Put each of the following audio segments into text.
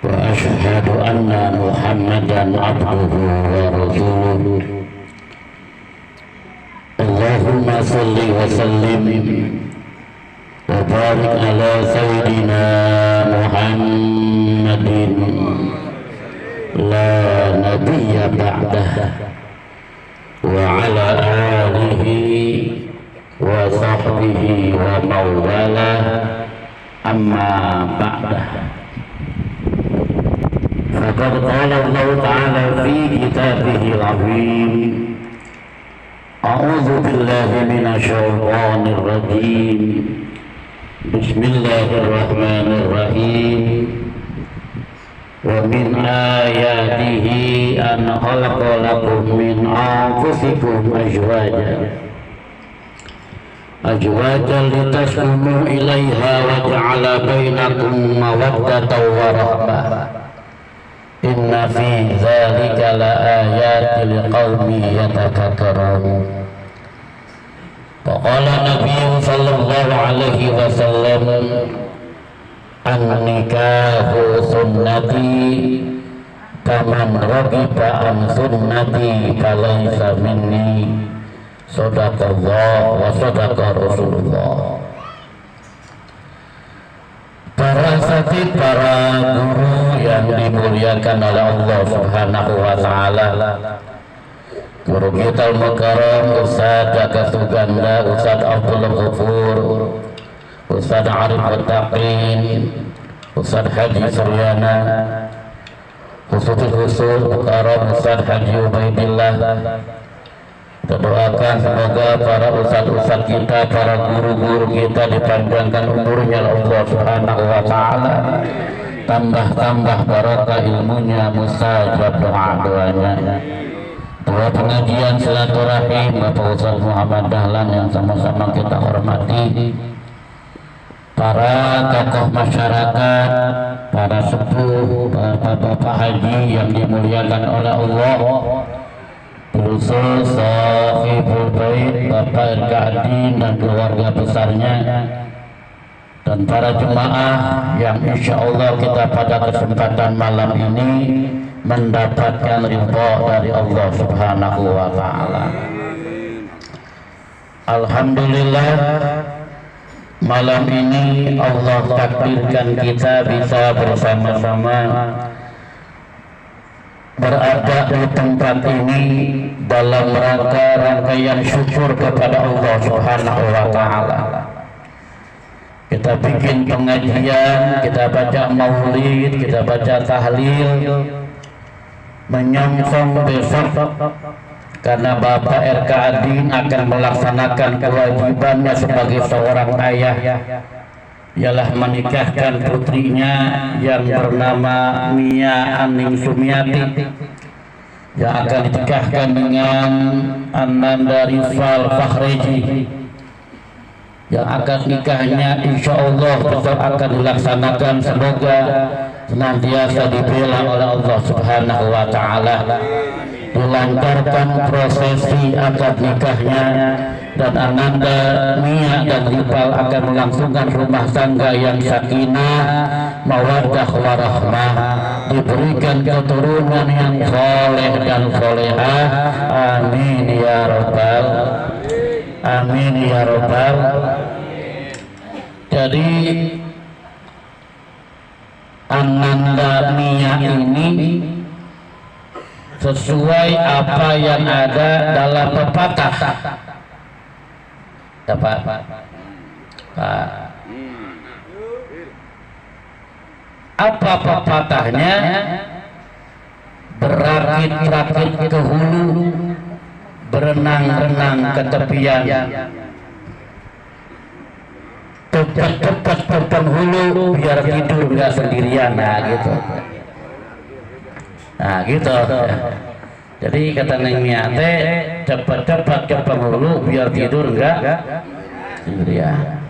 وأشهد أن محمدا عبده ورسوله اللهم صل وسلم وبارك على سيدنا محمد لا نبي بعده وعلى آله وصحبه ومن والاه أما بعد فقد قال الله تعالى في كتابه العظيم أعوذ بالله من الشيطان الرجيم بسم الله الرحمن الرحيم ومن آياته أن خلق لكم من أنفسكم أزواجا لتسكنوا إليها وجعل بينكم مودة ورحمة إن في ذلك لآيات لقوم يتفكرون وقال النبي صلى الله عليه وسلم النكاح سنتي فمن رغب عن سنتي فليس مني Sadaqallah wa sadaqa Rasulullah. Para asatidz, para guru yang dimuliakan oleh Allah Subhanahu wa taala. Guru kita al-mukarram Ustaz Jaka Suganda, Ustaz Abdul Ghafur, Ustaz Arif Muttaqin, Ustaz Haji Suryana, khusus mukarram Ustaz Haji Ubaidillah. Kita doakan semoga para ustaz-ustaz kita, para guru-guru kita dipanjangkan umurnya oleh Allah Subhanahu wa taala. Tambah-tambah barokah ilmunya, mustajab doa-doanya. Dua pengajian silaturahim Bapak Ustaz Muhammad Dahlan yang sama-sama kita hormati. Para tokoh masyarakat, para sepuh, bapak-bapak haji yang dimuliakan oleh Allah. Khusus Sahibul Bait Bapak RKAD dan keluarga besarnya, dan para jemaah yang insya Allah kita pada kesempatan malam ini mendapatkan ridha dari Allah Subhanahu wa taala. Alhamdulillah, malam ini Allah takdirkan kita bisa bersama-sama berada di tempat ini dalam rangkaian syukur kepada Allah Subhanahu wa taala. Kita bikin pengajian, kita baca maulid, kita baca tahlil, menyongsong besok karena Bapak RKAD akan melaksanakan kewajibannya sebagai seorang ayah, ialah menikahkan putrinya yang bernama Mia Aning Sumiati yang akan dinikahkan dengan Ananda Rizal Fakhreji, yang akan nikahnya insya Allah besok akan dilaksanakan. Semoga senantiasa dibela oleh Allah Subhanahu wa taala, dilancarkan prosesi akad nikahnya, dan Ananda, Mia dan Ripal akan melangsungkan rumah tangga yang sakinah, mawaddah warahmah, diberikan keturunan yang soleh dan solehah. Amin ya rabbal, amin ya rabbal. Jadi Ananda Mia ini sesuai apa yang ada dalam pepatah. Dapat apa pepatahnya? Berakit-rakit ke hulu, berenang-renang ke tepian, cepat-cepat ke penghulu biar tidur nggak sendirian. Nah gitu, nah gitu. Jadi kata Neng Mia teh, cepat-cepat ke penghulu biar tidur enggak sendirian.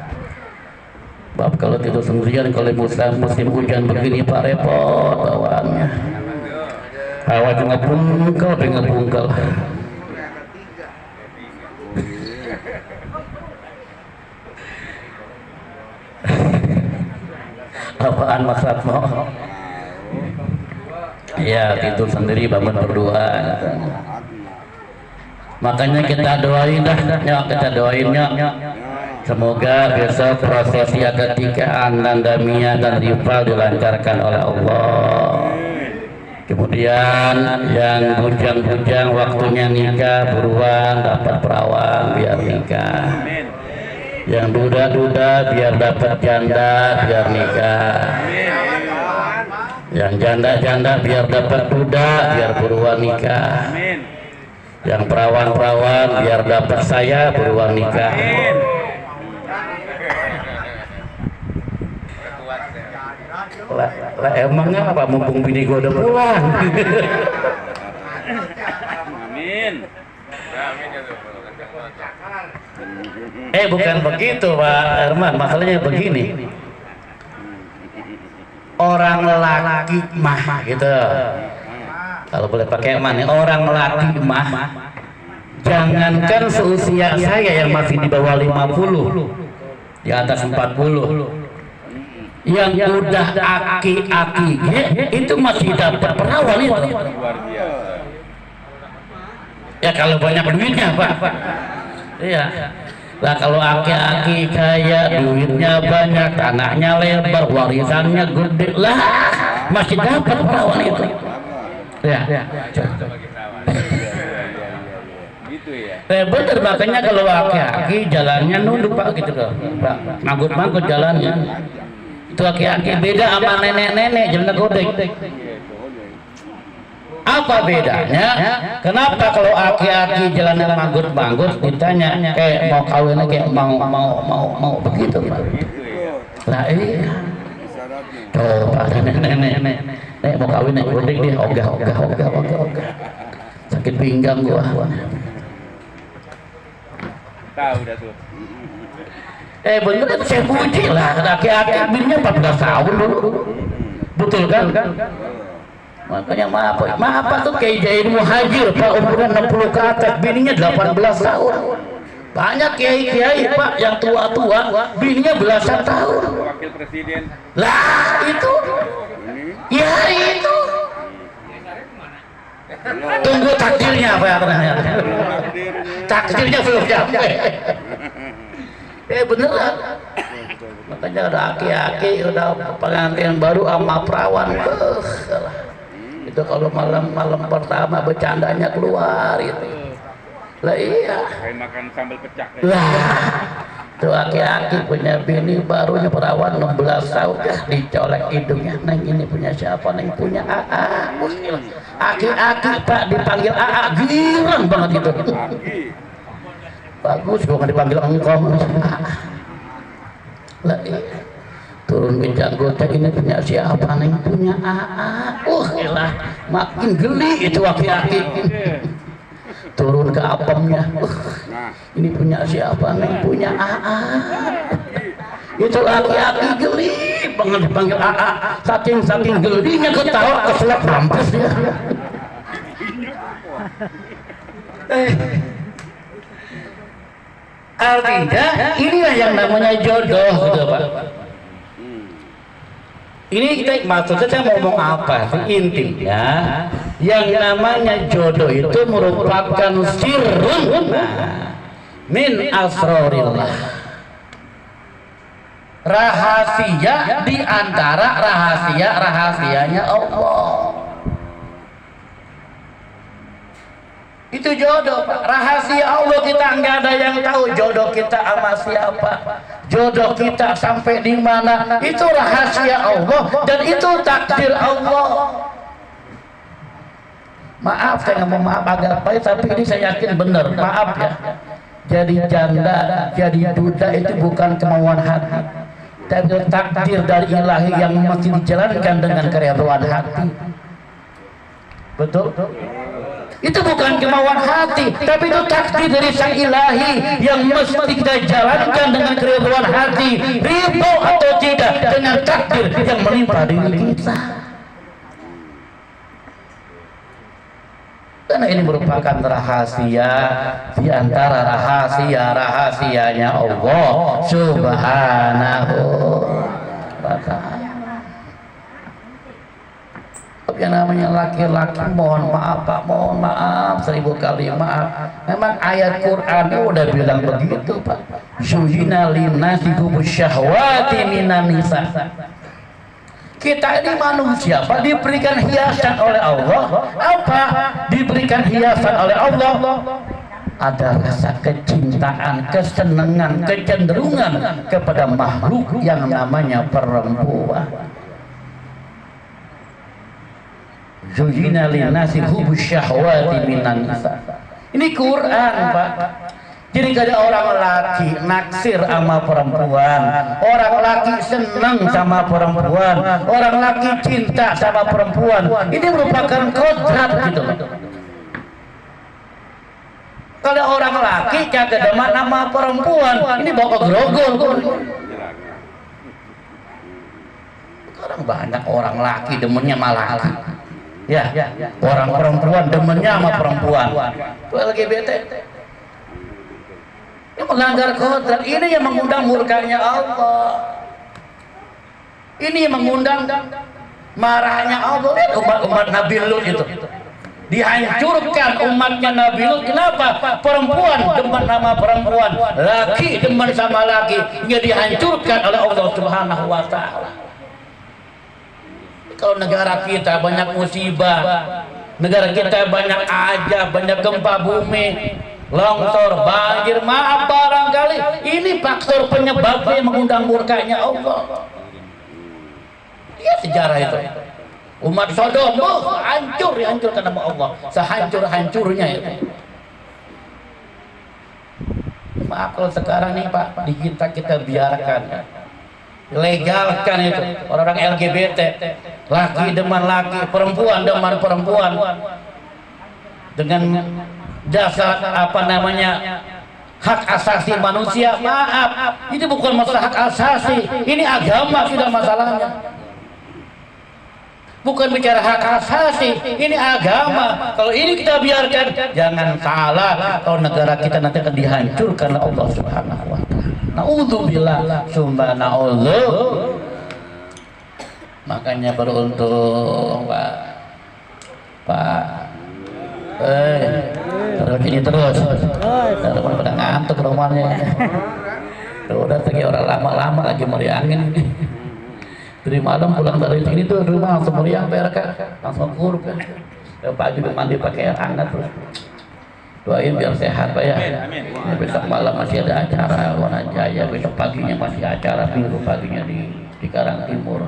Bab kalau tidur sendirian, kalau musim hujan begini Pak repot bawaannya. Awak ngepungkel, ngepungkel. Apaan Mas Ratmo? Ya tidur sendiri bangun berdua. Makanya kita doain dah, ya kita doainnya. Semoga besok prosesi akad-nikahan Nandamia dan Rival dilancarkan oleh Allah. Kemudian yang bujang-bujang waktunya nikah buruan dapat perawan biar nikah. Yang duda-duda biar dapat janda biar nikah. Yang janda-janda biar dapat duda biar buruan nikah. Yang perawan-perawan biar dapat saya buruan nikah. Lah emangnya apa mumpung bini gua udah pulang. Amin. Bukan begitu Pak Herman, masalahnya begini. Orang laki mah gitu. Kalau boleh pakai mah nih, orang laki mah jangankan seusia saya yang masih di bawah 50, di atas 40. Yang udah aki-aki itu masih dapat perawan itu. Luar biasa. Ya kalau banyak duitnya Pak. Iya. Lah kalau aki-aki kaya, duitnya banyak, tanahnya lebar, warisannya gede, lah masih dapat perawan itu. Ya. Gitu ya. Bener, makanya kalau aki-aki jalannya nunduk Pak gitu loh. Pak, manggut-manggut jalannya. Itu aki-aki beda sama nenek-nenek jalan godek. Apa bedanya? Kenapa kalau aki-aki jalannya manggut-manggut ditanya kayak mau kawin kayak mau begitu Pak? Lah iya. Coba ada nenek mau kawin naik godek dia ogah. Sakit pinggang gua. Tahu dah tuh. Bener itu saya puji lah, aki-aki bininya 14 tahun dulu. Betul kan? Makanya maaf tuh kayak Jain Muhajir Pak, umurnya 60 ke atas, bininya 18 tahun. Banyak kiai-kiai Pak yang tua-tua, bininya belasan tahun. Wakil presiden. Lah itu. Ya itu. Tunggu takdirnya Pak ya. Takdirnya belum sampai. Beneran. Makanya ada aki-aki udah pengantin baru sama perawan. Itu kalau malam pertama bercandanya keluar itu. Lah iya. Kayak makan sambal pecah. Lah. Tuh aki-aki punya bini barunya perawan 16 tahun ya dicolek hidungnya. Neng ini punya siapa? Neng punya AA. Aki-aki Pak dipanggil AA girang banget gitu. Bagus gua nggak dipanggil engkong. Lah iya. Turun bijak gotek ini punya siapa? Neng punya AA. Elah makin geli itu aki-aki. Turun ke apemnya. Ini punya siapa? Neng punya AA. Itu aki-aki geli banget dipanggil AA. Saking gelinya ketawa keselak rampus dia. Artinya inilah yang namanya jodoh gitu Pak. Ini kita maksudnya saya mau ngomong apa sih? Intinya yang namanya jodoh itu merupakan sirrun min asrorillah, rahasia di antara rahasia-rahasianya Allah. Itu jodoh Pak, rahasia Allah kita nggak ada yang tahu jodoh kita sama siapa, jodoh kita sampai di mana, itu rahasia Allah dan itu takdir Allah. Maaf saya ngomong maaf agak pahit tapi ini saya yakin benar, maaf ya. Jadi janda, jadi duda itu bukan kemauan hati, tapi takdir dari ilahi yang mesti dijalankan dengan keridhaan hati. Betul? Itu bukan kemauan hati, tapi itu takdir dari sang ilahi yang mesti kita jalankan dengan keridhaan hati, ridho atau tidak dengan takdir yang menimpa diri kita. Karena ini merupakan rahasia di antara rahasia-rahasianya Allah Subhanahu wa ta'ala. yang namanya laki-laki mohon maaf Pak, mohon maaf 1000 kali maaf. Memang ayat Quran udah bilang begitu Pak. Zuyina linnasi hubbus syahwati minan nisa. Kita ini manusia Pak, diberikan hiasan oleh Allah. Apa? Diberikan hiasan oleh Allah. Ada rasa kecintaan, kesenangan, kecenderungan kepada makhluk yang namanya perempuan. Zuyina linnasi hubbus syahwati minan nisa. Ini Quran Pak. Jadi kada orang laki naksir sama perempuan, orang laki senang sama perempuan, orang laki cinta sama perempuan. Ini merupakan kodrat gitu loh. Kalau orang laki kagak demen sama perempuan, ini bawa grogol. Sekarang banyak orang laki demennya malah laki. Ya, orang perempuan demennya sama perempuan. Itu LGBT. Ini melanggar kodrat. Ini yang mengundang murkanya Allah. Ini yang mengundang marahnya Allah. Umat Nabi Lut itu dihancurkan umatnya Nabi Lut. Kenapa? Perempuan demen sama perempuan, laki demen sama laki, hingga dihancurkan oleh Allah Subhanahu wa Ta'ala. Kalau negara kita banyak musibah, negara kita banyak aja, banyak gempa bumi, longsor, banjir, maaf barangkali ini faktor penyebabnya mengundang murkanya Allah. Iya sejarah itu. Umat Sodom hancurkan nama Allah, sehancur-hancurnya itu. Maaf kalau sekarang nih Pak, di kita biarkan, legalkan itu orang-orang LGBT, laki demen laki, perempuan demen perempuan, dengan dasar apa namanya hak asasi manusia. Maaf, ini bukan masalah hak asasi, ini agama sudah masalahnya. Bukan bicara hak asasi, ini agama. Kalau ini kita biarkan, jangan salah, kalau negara kita nanti akan dihancurkan oleh Allah Subhanahu wa Ta'ala. Na'udzubillah, summa na'udzu. Makanya beruntung Pak. Terus ini terus. Pada ngantuk rumahnya. Udah pergi orang lama-lama lagi meriangin. Dari malam pulang dari sini tuh rumah langsung meriang langsung kuruk kan. Pagi mandi pakai air hangat terus. Doain biar sehat Pak ya. Besok malam masih ada acara Wanajaya, besok paginya masih acara Minggu paginya di Karang Timur.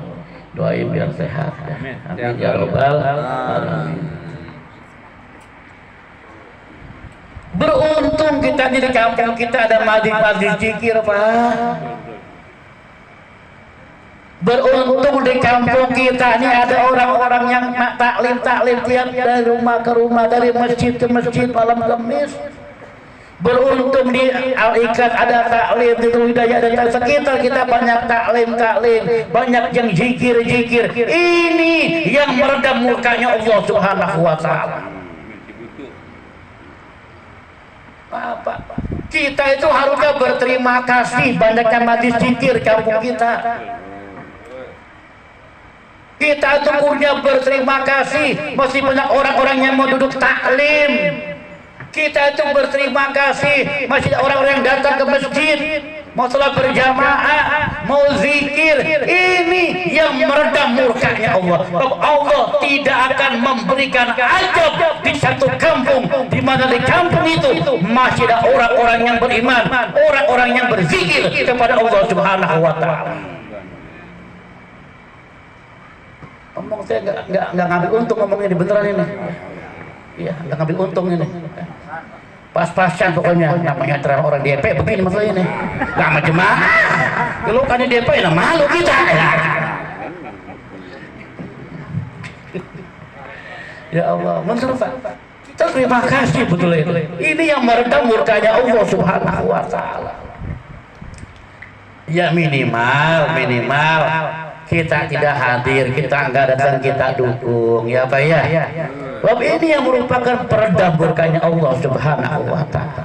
Doain biar sehat ya. Amin ya robbal alamin. Beruntung kita di kampung kita ada majlis zikir Pak. Beruntung di kampung kita ini ada orang-orang yang taklim tiap dari rumah ke rumah, dari masjid ke masjid malam Kamis. Beruntung di Al-Ikhlas ada taklim, di Hidayah ada sekitar kita banyak taklim, banyak yang zikir. Ini yang meredam murkanya Allah Subhanahu wa Ta'ala. Apa? Kita itu harusnya berterima kasih banyaknya majlis zikir kampung kita. Kita itu punya berterima kasih masih banyak orang-orang yang mau duduk taklim. Kita itu berterima kasih masih orang-orang yang datang ke masjid, mau sholat berjamaah, mau zikir. Ini yang meredam murkanya Allah. Allah tidak akan memberikan azab di satu kampung di mana di kampung itu masih ada orang-orang yang beriman, orang-orang yang berzikir kepada Allah Subhanahu wa Ta'ala. Ngomong saya nggak ngambil untung ngomongnya di beneran ini. Iya, nggak ngambil untung ini. Pas-pasan pokoknya, namanya terang orang DP begini masalah ini. Nggak sama jemaah. Kalau kan DP nah malu kita. Ya Allah, bener Pak. Terima kasih betul itu. Ini yang meredam murkanya Allah Subhanahu wa Ta'ala. Ya minimal kita tidak hadir, kita enggak datang, kita dukung, ya Pak ya. Sebab ini yang merupakan peredam murkanya Allah Subhanahu wa Ta'ala.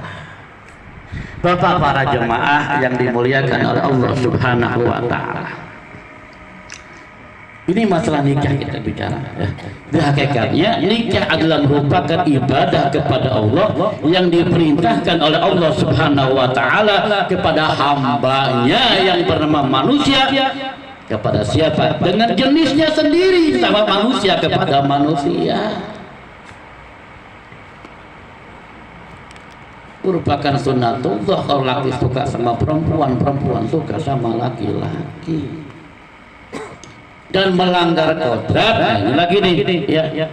Bapak para jemaah yang dimuliakan oleh Allah Subhanahu wa Ta'ala. Ini masalah nikah kita bicara ya. Di hakikatnya nikah adalah merupakan ibadah kepada Allah yang diperintahkan oleh Allah Subhanahu wa taala kepada hambanya yang bernama manusia. Kepada siapa? Dengan jenisnya sendiri, sama manusia kepada manusia. Merupakan sunnatullah kalau laki suka sama perempuan, perempuan suka sama laki-laki. Dan melanggar kodrat, nah ini lagi nih ya,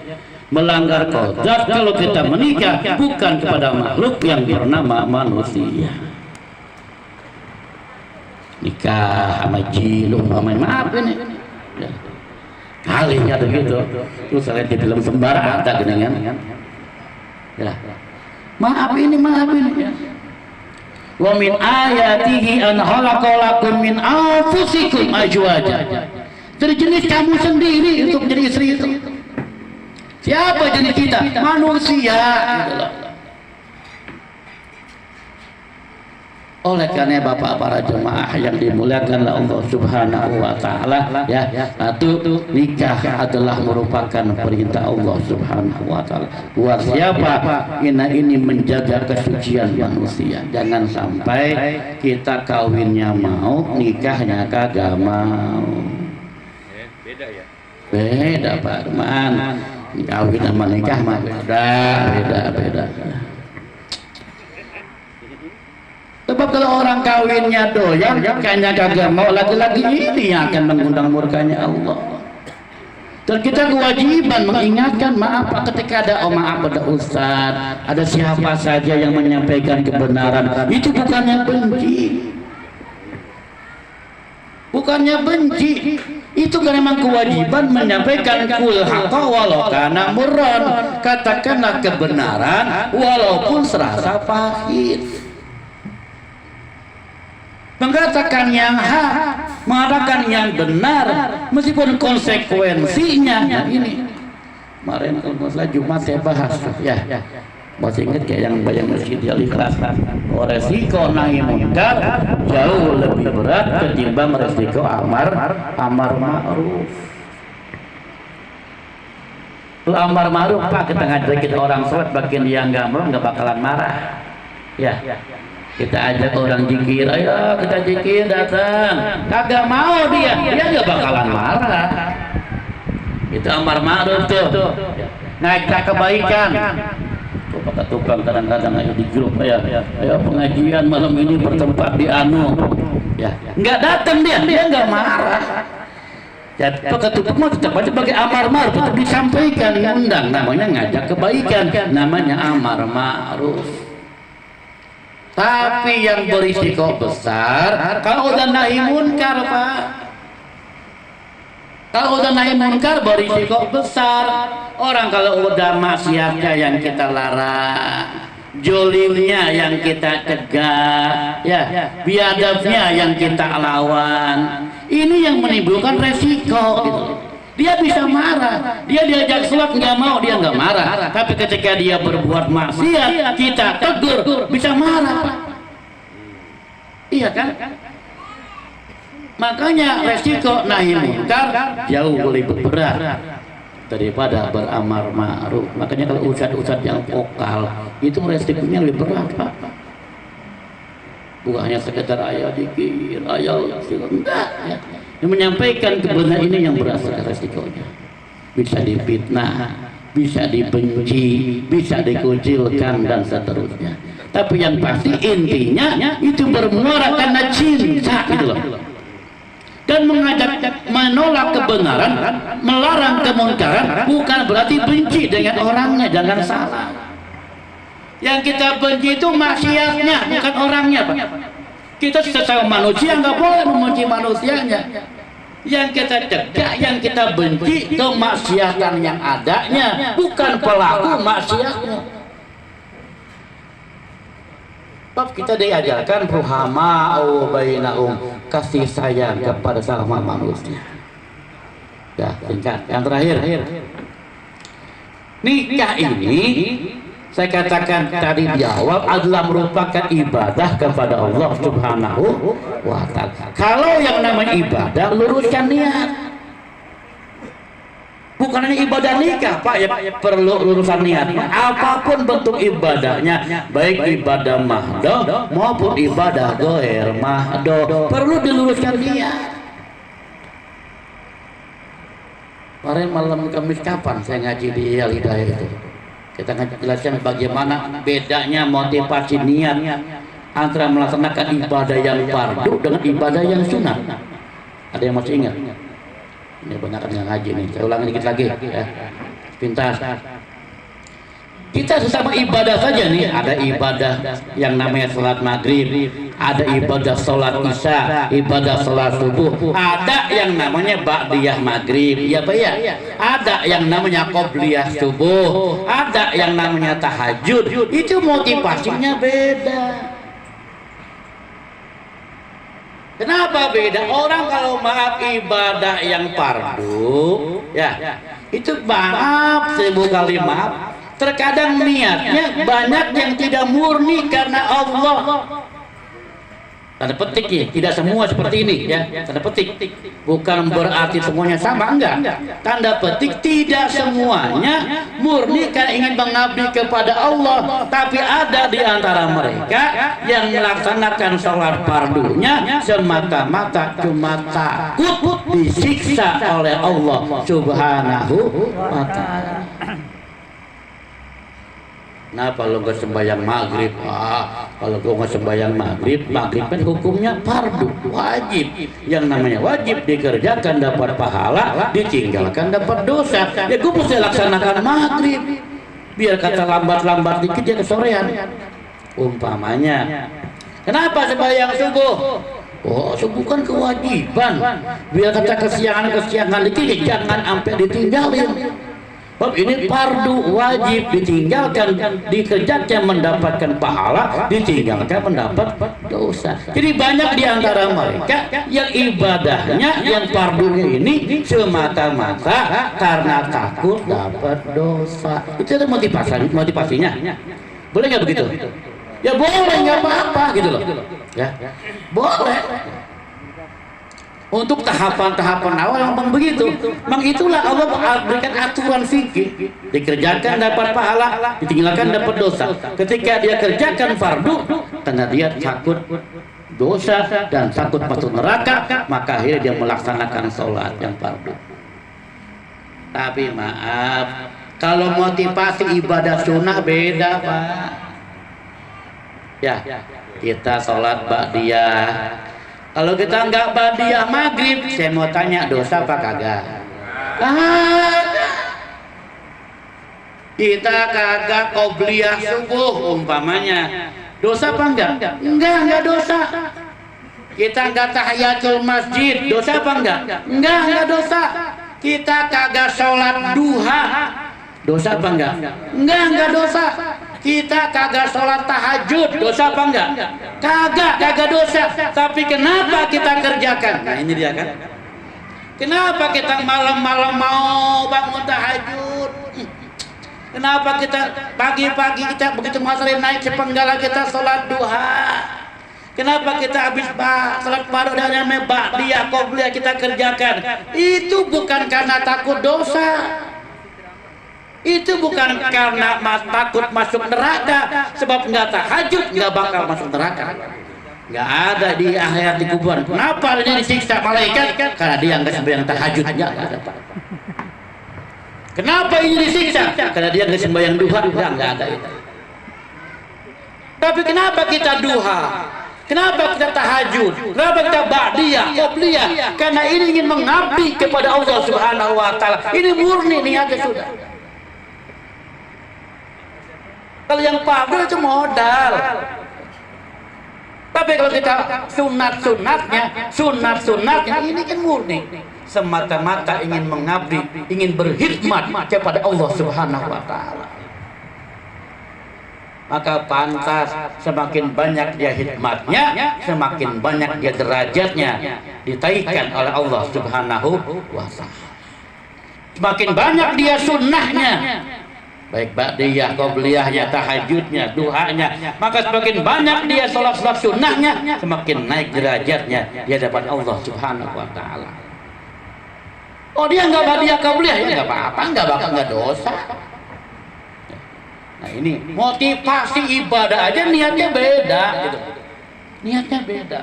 melanggar kodrat kalau kita menikah bukan kepada makhluk yang bernama manusia. Nikah sama jin, maaf ini ya. Kalinya begitu terus saya di film sembarang ada geningan ya. Maaf ini ya. Wa min ayatihi an khalaqalakum min anfusikum azwaja. Dari jenis kamu sendiri untuk menjadi istri itu. Siapa jenis kita? Manusia. Oleh karena Bapak para jemaah yang dimuliakan oleh Allah Subhanahu wa taala ya, satu nikah adalah merupakan perintah Allah Subhanahu wa taala. Buat siapa? Ini menjaga kesucian manusia. Jangan sampai kita kawinnya mau, nikahnya kagak mau. Beda ya? Beda Pak Arman. Kawin sama nikah mah beda. Sebab kalau orang kawinnya doyan, kayaknya kagak mau, laki-laki ini yang akan mengundang murkanya Allah. Dan kita kewajiban mengingatkan, maaf ketika ada maaf ada ustaz, ada siapa saja yang menyampaikan kebenaran, itu bukannya benci. Bukannya benci, itu kan memang kewajiban menyampaikan kul haqqa walau kana murran, katakanlah kebenaran walaupun serasa pahit. Mengatakan yang hak, mengatakan yang benar meskipun konsekuensinya. Nah ini kemarin kalau masalah Jumat saya bahas ya. Masih ingat kayak yang bayang masjid Al-Ikhlas, resiko nahi munkar jauh lebih berat ketimbang resiko amar ma'ruf. Kalau amar ma'ruf Pak, kita ngajakin orang sholat bagian dia nggak mau, nggak bakalan marah ya. Kita ajak orang zikir, ayo kita zikir, datang, kagak mau dia nggak bakalan marah. Itu amar ma'ruf tuh, ngajak kebaikan. Tukang kadang-kadang ayo di grup, ayo pengajian malam ini bertempat di anu ya, nggak datang dia nggak marah. Ya tukang mau tetap aja sebagai amar ma'ruf, tetap disampaikan, diundang, namanya ngajak kebaikan, namanya amar ma'ruf. Tapi yang berisiko besar kalau udah nahi munkar Pak. Kalau udah nahi munkar berisiko besar. Orang kalau udah maksiatnya yang kita larang, jolimnya yang kita cegah, ya, biadabnya yang kita lawan, ini yang menimbulkan resiko gitu. Dia bisa marah, dia diajak sholat nggak mau, dia nggak marah. Tapi ketika dia berbuat maksiat, kita tegur, bisa marah Pak. Iya kan? Makanya resiko nahi munkar jauh lebih berat daripada beramar ma'ruf. Makanya kalau ustadz yang vokal itu resikonya lebih berat Pak. Bukan hanya sekedar ayah dikir, ayah enggak ya. Yang menyampaikan kebenaran ini yang berasal resikonya. Bisa difitnah, bisa dibenci, bisa dikucilkan dan seterusnya. Tapi yang pasti intinya itu bermuara karena cinta gitu loh. Dan mengajak menolak kebenaran, melarang kemunkaran bukan berarti benci dengan orangnya, jangan salah. Yang kita benci itu maksiatnya, bukan orangnya Pak. Kita secara manusia nggak boleh membenci manusianya. Yang kita cegah, yang kita benci kemaksiatan yang adanya, bukan pelaku maksiatnya. Sebab kita diajarkan ruhama'u bainahum, kasih sayang kepada sama manusia. Ya, singkat. Yang terakhir, nikah ini saya katakan tadi di awal adalah merupakan ibadah kepada Allah Subhanahu wa ta'ala. Kalau yang namanya ibadah, luruskan niat. bukan hanya ibadah nikah Pak, ya perlu urusan niat. Apapun bentuk ibadahnya, baik ibadah mahdoh maupun ibadah goer mahdoh, perlu diluruskan niat. Kemarin malam Kamis kapan saya ngaji di Al-Hidayah itu, kita jelaskan bagaimana bedanya motivasi niat antara melaksanakan ibadah yang fardu dengan ibadah yang sunat. Ada yang masih ingat? Ini banyak yang ngaji nih, saya ulangi dikit lagi ya, pintas. Kita sesama ibadah saja nih, ada ibadah yang namanya sholat maghrib, ada ibadah sholat isya, ibadah sholat subuh, ada yang namanya ba'diyah maghrib, ya Pak ya, ada yang namanya qobliyah subuh, ada yang namanya tahajud. Itu motivasinya beda. Kenapa beda? Orang kalau maaf ibadah yang fardu, ya itu maaf 1000 kali maaf. Terkadang niatnya banyak yang tidak murni karena Allah. Tanda petik ya, tidak semua seperti ini ya. Tanda petik, bukan berarti semuanya sama, enggak. Tanda petik, tidak semuanya murni karena ingin mengabdi kepada Allah. Tapi ada di antara mereka yang melaksanakan sholat fardunya semata-mata cuma takut disiksa oleh Allah Subhanahu wa ta'ala. Nah, kalau nggak sembahyang maghrib, kalau gue nggak sembahyang maghrib kan hukumnya fardu, wajib. Yang namanya wajib dikerjakan dapat pahala, ditinggalkan dapat dosa. Ya gue mesti laksanakan maghrib, biar kata lambat-lambat dikit ya kesorean. Umpamanya, kenapa sembahyang subuh? Oh, subuh kan kewajiban. Biar kata kesiangan dikit, jangan sampai ditinggalin. Ini fardu wajib, ditinggalkan dikerjakan mendapatkan pahala, ditinggalkan mendapat dosa. Jadi banyak di antara mereka yang ibadahnya yang fardunya ini semata-mata karena takut dapat dosa. Itu ada motivasinya. Boleh nggak begitu? Ya boleh, nggak apa-apa gitu loh. Ya boleh. Untuk tahapan-tahapan awal memang begitu. Memang itulah Allah berikan aturan fikih. Dikerjakan dapat pahala, ditinggalkan dapat dosa. Ketika dia kerjakan fardu, karena dia takut dosa dan takut masuk neraka, maka akhirnya dia melaksanakan sholat yang fardu. Tapi maaf, kalau motivasi ibadah sunnah beda Pak. Ya, kita sholat ba'diyah. Kalau kita nggak ba'diyah maghrib, saya mau tanya dosa apa kagak? Kita kagak qobliyah subuh umpamanya, dosa apa enggak? Enggak dosa. Kita nggak tahiyatul masjid, dosa apa enggak? Enggak dosa. Kita kagak sholat duha, dosa apa enggak? Enggak dosa. Kita kagak sholat tahajud, dosa apa enggak? Kagak dosa. Tapi kenapa kita kerjakan? Nah ini dia kan. Kenapa kita malam-malam mau bangun tahajud? Kenapa kita pagi-pagi kita begitu matahari naik sepenggala kita sholat duha? Kenapa kita habis sholat fardu dan ba'diyah qobliyah kita kerjakan? Itu bukan karena takut dosa. Itu bukan karena takut masuk neraka, sebab nggak tahajud nggak bakal masuk neraka. Nggak ada di akhirat di kuburan. Kenapa dia disiksa malaikat? Karena dia nggak sembahyang tahajud. Nggak ada Pak. Kenapa ini disiksa? Karena dia nggak sembahyang duha. Nggak ada itu. Tapi kenapa kita duha? Kenapa kita tahajud? Kenapa kita ba'diyah, qobliyah? Karena ini ingin mengabdi kepada Allah Subhanahu wa ta'ala. Ini murni niatnya sudah. Kalau yang fardu itu modal. Tapi kalau kita sunat-sunatnya ini kan murni. Semata-mata ingin mengabdi, ingin berkhidmat kepada Allah Subhanahu wa ta'ala. Maka pantas semakin banyak dia hikmatnya, semakin banyak dia derajatnya ditaikkan oleh Allah Subhanahu wa ta'ala. Semakin banyak dia sunnahnya, baik ba'diyah, qobliyahnya, tahajudnya, duhanya, maka semakin banyak dia sholat-sholat sunnahnya, semakin naik derajatnya di hadapan Allah Subhanahu wa ta'ala. Oh dia nggak hadiah qabliyah, ya nggak apa-apa, nggak dosa. Nah ini motivasi ibadah aja niatnya beda, gitu. Niatnya beda.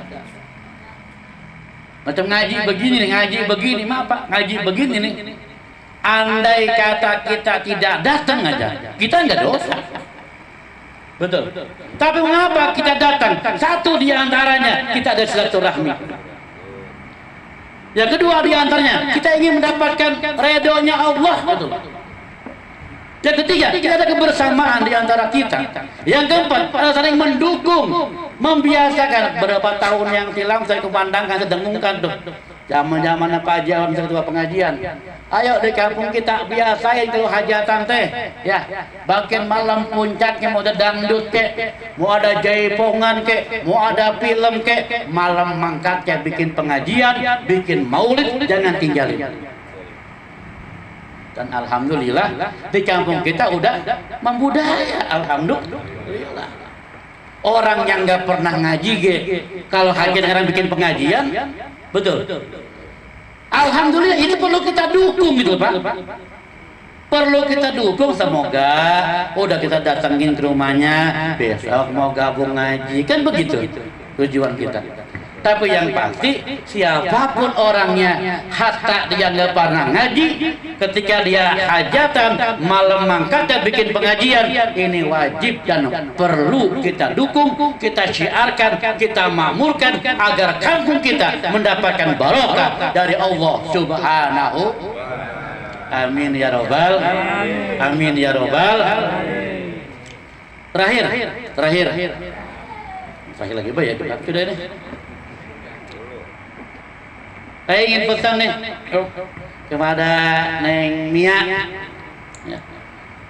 Macam ngaji begini, maaf Pak, ngaji begini nih. Andai kata kita tidak datang aja, kita nggak dosa. Betul. Tapi mengapa kita datang? Satu di antaranya kita ada silaturahmi. Yang kedua di antaranya kita ingin mendapatkan ridhonya Allah. Betul. Yang ketiga kita ada kebersamaan di antara kita. Yang keempat ada saling mendukung, membiasakan. Berapa tahun yang silam saya kumandangkan, saya dengungkan tuh. Zaman-zaman Pak Haji Awan ketua pengajian. Ayo di kampung kita biasain kalau hajatan teh, ya. Bahkan malam puncaknya mau ada dangdut kek, mau ada jaipongan kek, mau ada film kek, malam mangkatnya bikin pengajian, bikin maulid, jangan tinggalin. Dan alhamdulillah di kampung kita udah membudaya, alhamdulillah. Orang yang nggak pernah ngaji kalau hajatan orang bikin pengajian, betul. Alhamdulillah itu perlu kita dukung gitu Pak. Perlu kita dukung, semoga udah kita datengin ke rumahnya, besok mau gabung ngaji, kan begitu tujuan kita. Tapi yang pasti siapapun orangnya, hatta dia nggak pernah ngaji, ketika dia hajatan malam mangkatnya bikin pengajian, ini wajib dan perlu kita dukung, kita syiarkan, kita makmurkan agar kampung kita mendapatkan barokah dari Allah Subhanahu. Amin ya robbal, amin ya robbal. Terakhir lagi Pak ya, sudah ini. Saya ingin pesan nih kepada Neng Mia, ya.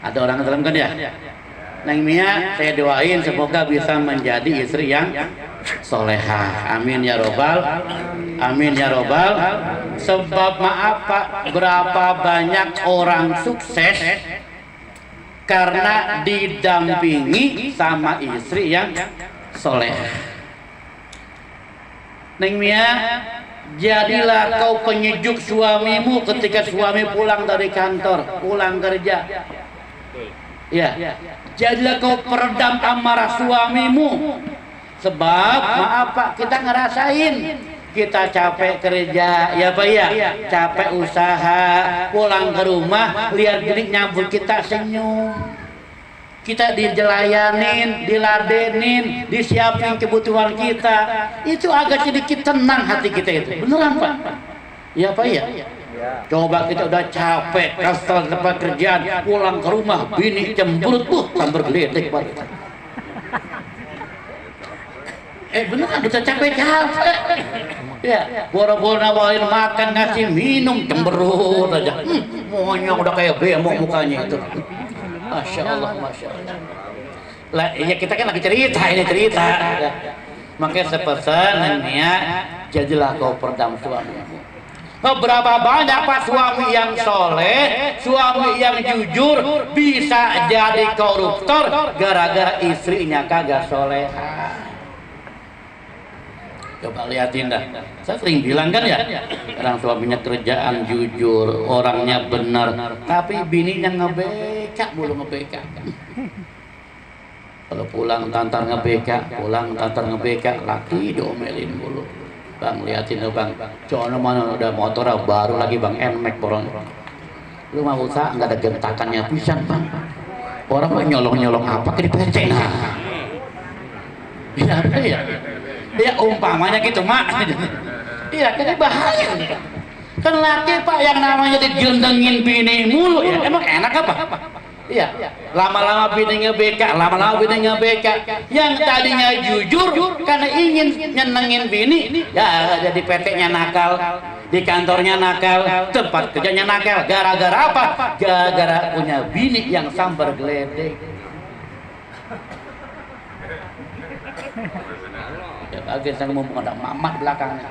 Ada orang dalam kan ya? Neng Mia, saya doain semoga bisa menjadi istri yang solehah. Amin ya robbal, amin ya robbal. Sebab maaf Pak, berapa banyak orang sukses karena didampingi sama istri yang solehah. Neng Mia, jadilah kau penyejuk suamimu ketika suami pulang dari kantor, pulang kerja. Ya, jadilah kau peredam amarah suamimu. Sebab maaf Pak, kita ngerasain kita capek kerja, ya Pak ya, capek usaha, pulang ke rumah lihat bini nyambut kita senyum. Kita dijelayanin, diladenin, disiapin kebutuhan kita, itu agak sedikit tenang hati kita itu. Beneran Pak? Ya Pak ya? Coba kita udah capek, kesel tempat kerjaan, pulang ke rumah, bini cemberut, sambar geledek Pak. Beneran udah capek. Ya, boro-boro nawarin makan, ngasih minum, cemberut aja. Monyong udah kayak bemo mukanya itu. Masya Allah, Masya Allah. Lah, ya kita kan lagi cerita. Makanya sepesan ya, jadilah kau peredam suamimu. Berapa banyak Pak suami yang soleh, suami yang jujur bisa jadi koruptor gara-gara istrinya kagak soleh. Coba lihatin dah. Saya sering bilang kan ya, orang suaminya kerjaan jujur, orangnya benar, tapi bininya ngebekak mulu ngebekak. Kalau pulang tantar ngebekak, laki diomelin mulu. Bang lihatin loh Bang, cono mana udah motor baru lagi Bang, Nmax boron. Lu mau usaha nggak ada gentakannya pisan Bang. Orang mau nyolong apa ke dipecek. Iya ya. Ya umpamanya gitu Mak. Iya kan bahaya nih. Kan laki Pak yang namanya digendengin bini mulu ya, emang enak apa? Iya, lama-lama bini ngebeka. Yang tadinya jujur karena ingin nyenengin bini, ya jadi PT-nya nakal, di kantornya nakal, tempat kerjanya nakal. Gara-gara apa? Gara-gara punya bini yang sambar geledek. Agen saya ngomong ada mamat belakangnya.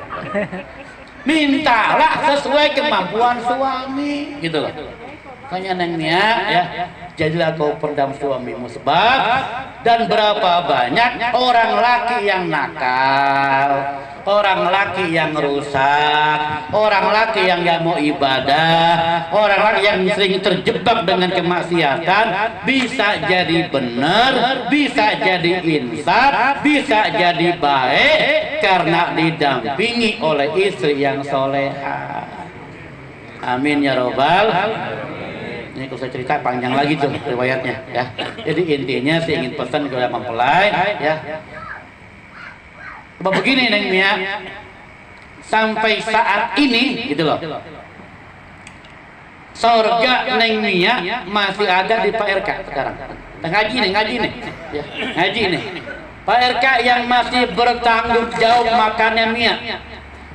Mintalah sesuai kemampuan suami, gitu loh. Makanya nengnya ya, jadilah kau peredam suamimu. Sebab dan berapa banyak orang laki yang nakal, orang laki yang rusak, orang laki yang nggak mau ibadah, orang laki yang sering terjebak dengan kemaksiatan, bisa jadi benar, bisa jadi insaf, bisa jadi baik karena didampingi oleh istri yang soleha. Amin ya robbal. Ini kalau saya cerita panjang lagi tuh riwayatnya ya. Jadi intinya saya ingin pesan kepada mempelai ya. Begini Neng Mia, sampai saat ini gitu loh, surga Neng Mia masih ada di Pak RK sekarang. Ngaji nih, ya, ngaji nih. Pak RK yang masih bertanggung jawab makannya Mia,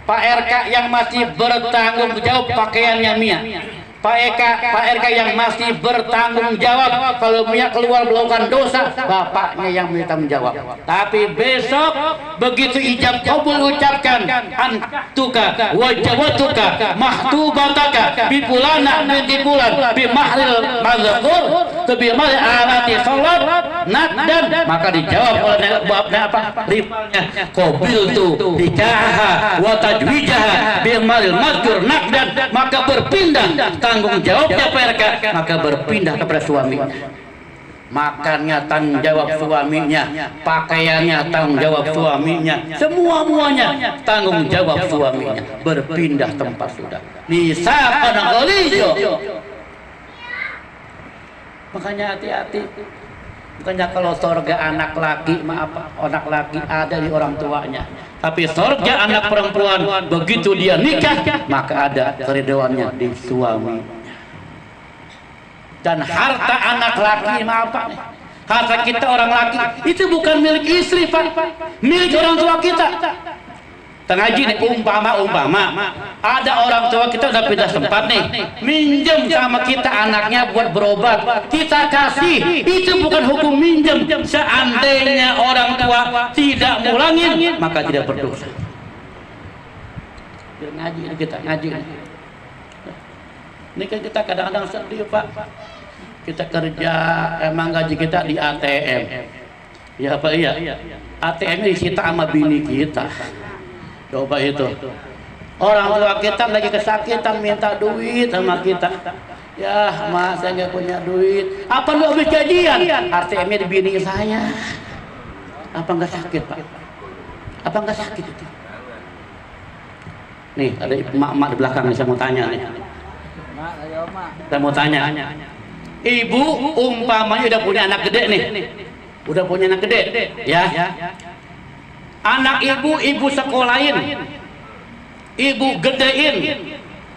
Pak RK yang masih bertanggung jawab pakaiannya Mia, Pak RK yang masih bertanggung jawab kalau Mia keluar melakukan dosa, bapaknya yang bertanggung jawab. Tapi besok begitu ijab kabul ucapkan antuka wajawatuka mahtubataka bi fulana binti fulan bi mahril mazkur bi mahril alati salat nakdan, maka dijawab oleh bapaknya apa? Rivalnya qabiltu nikaha wa tajwijaha bi mahril mazkur nakdan, maka berpindah tanggung jawabnya PRK, maka berpindah kepada suaminya. Makannya tanggung jawab suaminya, pakaiannya tanggung jawab suaminya, semua-muanya tanggung jawab suaminya. Berpindah tempat sudah. Nisa pada golijo. Makanya hati-hati. Bukannya kalau surga anak laki, maaf, anak laki ada di orang tuanya. Tapi surga anak perempuan begitu dia nikah, maka ada keridhoannya di suami. Dan harta anak laki, maaf Pak, harta kita orang laki itu bukan milik istri Pak, milik orang tua kita. Tengaji nih, umpama ada orang tua kita udah pindah tempat nih, minjem sama kita anaknya buat berobat, kita kasih, itu bukan hukum minjem. Seandainya orang tua tidak mulangin, maka tidak berdosa. Ngaji kita ngaji. Ini kan kita kadang-kadang sedih Pak, kita kerja emang gaji kita di ATM, ya Pak, iya, ATM disita sama bini kita. Coba itu, orang tua kita lagi kesakitan minta duit sama kita. Ya mas, saya nggak punya duit. Apa lu habis gajian? ATM-nya di bini saya. Apa nggak sakit Pak? Apa nggak sakit itu? Nih ada emak-emak di belakang nih, saya mau tanya nih. Saya mau tanya. Ibu umpamanya udah punya anak gede nih, udah punya anak gede, ya. Anak ibu sekolahin, ibu gedein,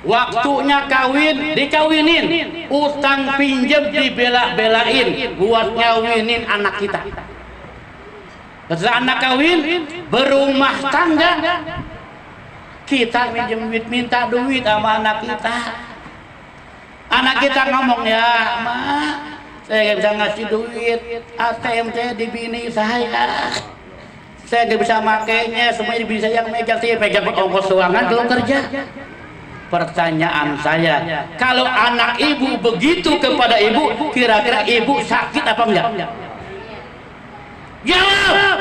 waktunya kawin dikawinin, utang pinjem dibela-belain buat ngawinin anak kita. Setelah anak kawin berumah tangga, kita minta duit sama anak kita. Anak kita ngomong, ya mak, saya nggak bisa ngasih duit, ATM saya di bini saya nggak bisa makainya, semuanya bisa yang megang, saya pegang ongkos keuangan kalau kerja. Pertanyaan saya, kalau anak ibu begitu kepada ibu, kira-kira ibu sakit apa enggak? Jawab.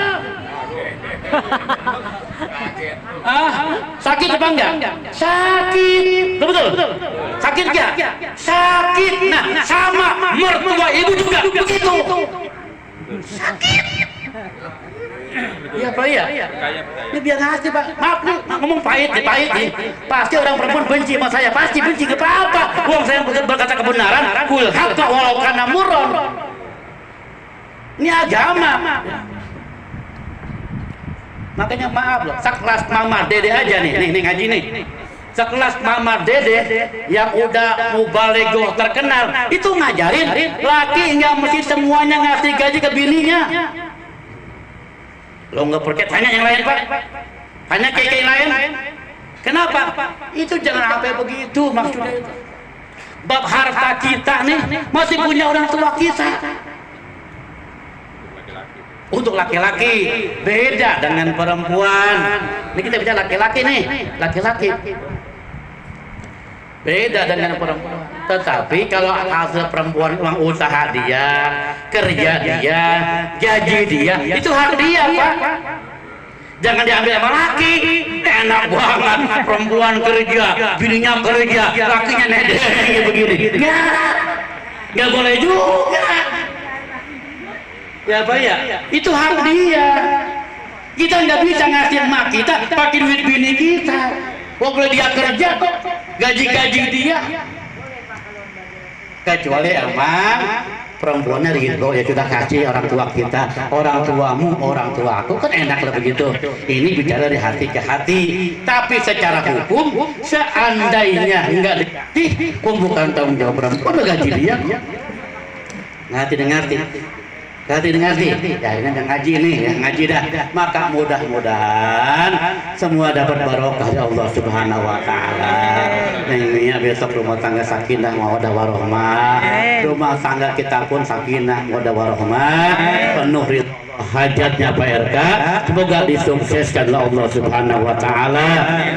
Sakit apa enggak? Sakit, betul. Sakit enggak? Sakit. Nah, sama mertua ibu juga begitu. Sakit. Iya Pak, iya. Ini biar ngasih Pak. Maaf nih, ngomong pahit nih. Pasti orang perempuan benci sama saya, pasti benci ke apa? Uang saya berkata kebenaran, kul hakka walau kana murron. Ini agama. Makanya maaf loh, sekelas mama dede aja nih ngaji nih. Sekelas mama dede yang udah mubaleghah terkenal, itu ngajarin laki nggak mesti semuanya ngasih gaji ke bininya. Lo nggak percaya, tanya yang lain Pak, tanya kayak lain. Kenapa? Itu jangan sampai begitu maksudnya itu. Bab harta kita nih masih punya orang tua kita. Untuk laki-laki beda dengan perempuan. Ini kita bicara laki-laki nih, laki-laki beda dengan perempuan. Tetapi kalau hasil perempuan uang usaha dia, kerja dia, gaji dia, itu hak dia Pak. Jangan diambil sama laki. Enak banget perempuan kerja, bininya kerja, lakinya nedeng begini. Nggak boleh juga. Ya Pak ya, itu hak dia. Kita nggak bisa ngasih emak kita pakai duit bini kita. Boleh dia kerja kok, gaji dia. Kecuali emang perempuannya ridho, ya sudah kasih orang tua kita, orang tuamu, orang tua aku, kan enak lah begitu. Ini bicara dari hati ke hati. Tapi secara hukum, seandainya enggak dikasih, bukan tanggung jawab perempuan, gaji dia. Ngerti. Ya ini yang ngaji nih, yang ngaji dah. Maka mudah-mudahan semua dapat barokah ya Allah Subhanahu wa taala. Ini besok rumah tangga sakinah mawaddah warahmah. Rumah tangga kita pun sakinah mawaddah warahmah. Penuh ridho hajatnya Pak RK, semoga disukseskan oleh Allah Subhanahu wa taala,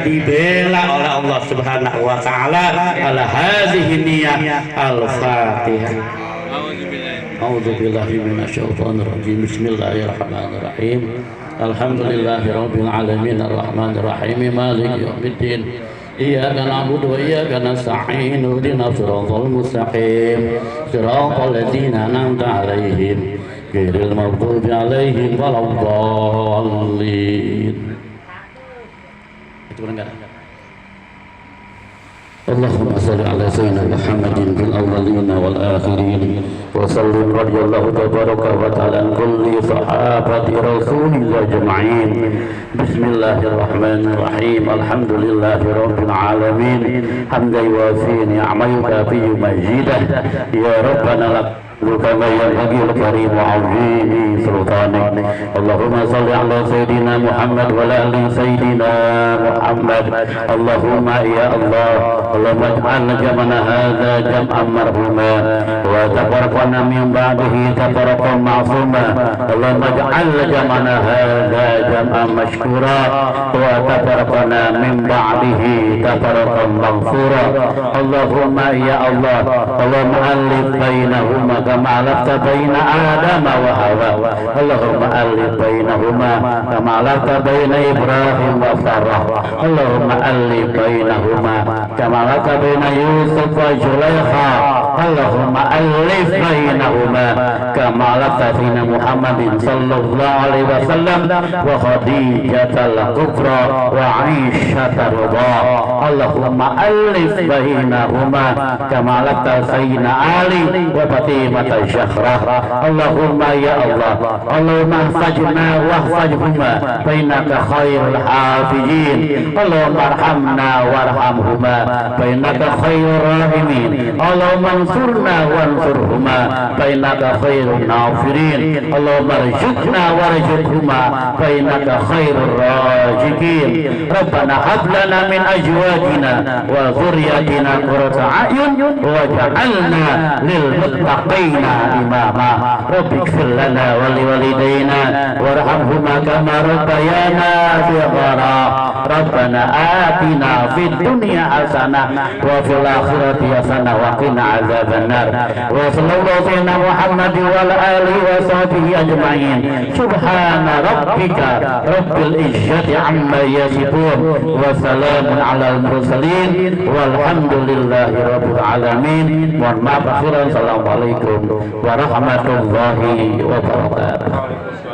dibela oleh Allah Subhanahu wa taala. Ala hadhihi niyyah al-Fatihah. A'udzu billahi minasyaitonir rajim. Bismillahirrahmanirrahim. Alhamdulillahirabbil alamin arrahmanir rahim maliki yaumiddin. Iyyaka na'budu wa iyyaka nasta'in. Ihdinas siratal mustaqim. Siratal ladzina an'amta 'alaihim ghairil maghdubi 'alaihim waladdallin. Itu benar. Allahumma salli ala sayyidina Muhammadin bil awwalin wal akhirin wa sallim radhiyallahu tabaraka wa ta'ala an kulli sahabati rasulillah jama'in. Bismillahirrahmanirrahim. Alhamdulillahi rabbil alamin hamdan yuwafi ni'amahu kafi majidah ya rabbana lak كما ينبغي الكريم وعظيم سلطانك. اللهم صل على سيدنا محمد وعلى ال سيدنا محمد. اللهم يا الله اللهم اجعل جمعنا هذا جمعا مرحوما وتفرقنا من بعده تفرقا معصوما. اللهم اجعل جمعنا هذا جمعا مشكورا وتفرقنا من بعده تفرقا مغفورا. اللهم يا الله اللهم الف بينهما كما ألفت بين آدم وحواء. اللهم ألف بينهما كما ألفت بين إبراهيم وسارة. اللهم ألف بينهما كما ألفت بين يوسف وزليخا. اللهم ألف بينهما كما ألفت بين محمد صلى الله عليه وسلم وخديجة الكبرى وعائشة الرضا. اللهم ألف بينهما كما ألفت سيدنا علي وفاطمة الزهراء. اللهم يا الله اللهم احفظنا واحفظهما فإنك خير الحافظين. اللهم ارحمنا وارحمهما فإنك خير الراحمين. اللهم انصرنا وانصرهما فإنك خير الناصرين. اللهم ارزقنا وارزقهما فإنك خير الرازقين. ربنا هب لنا من أزواجنا وذرياتنا قرة أعين واجعلنا للمتقين إماما. رب اغفر لنا ولوالدينا وارحمهما كما ربيانا صغارا. ربنا آتنا في الدنيا حسنة وفي الآخرة حسنة وقنا عذاب النار. وصلى الله على محمد وعلى آله وصحبه أجمعين. سبحان ربك رب العزة عما يصفون وسلام على المرسلين والحمد لله رب العالمين. Mohon maaf akhiran. Assalamualaikum warahmatullahi wabarakatuh.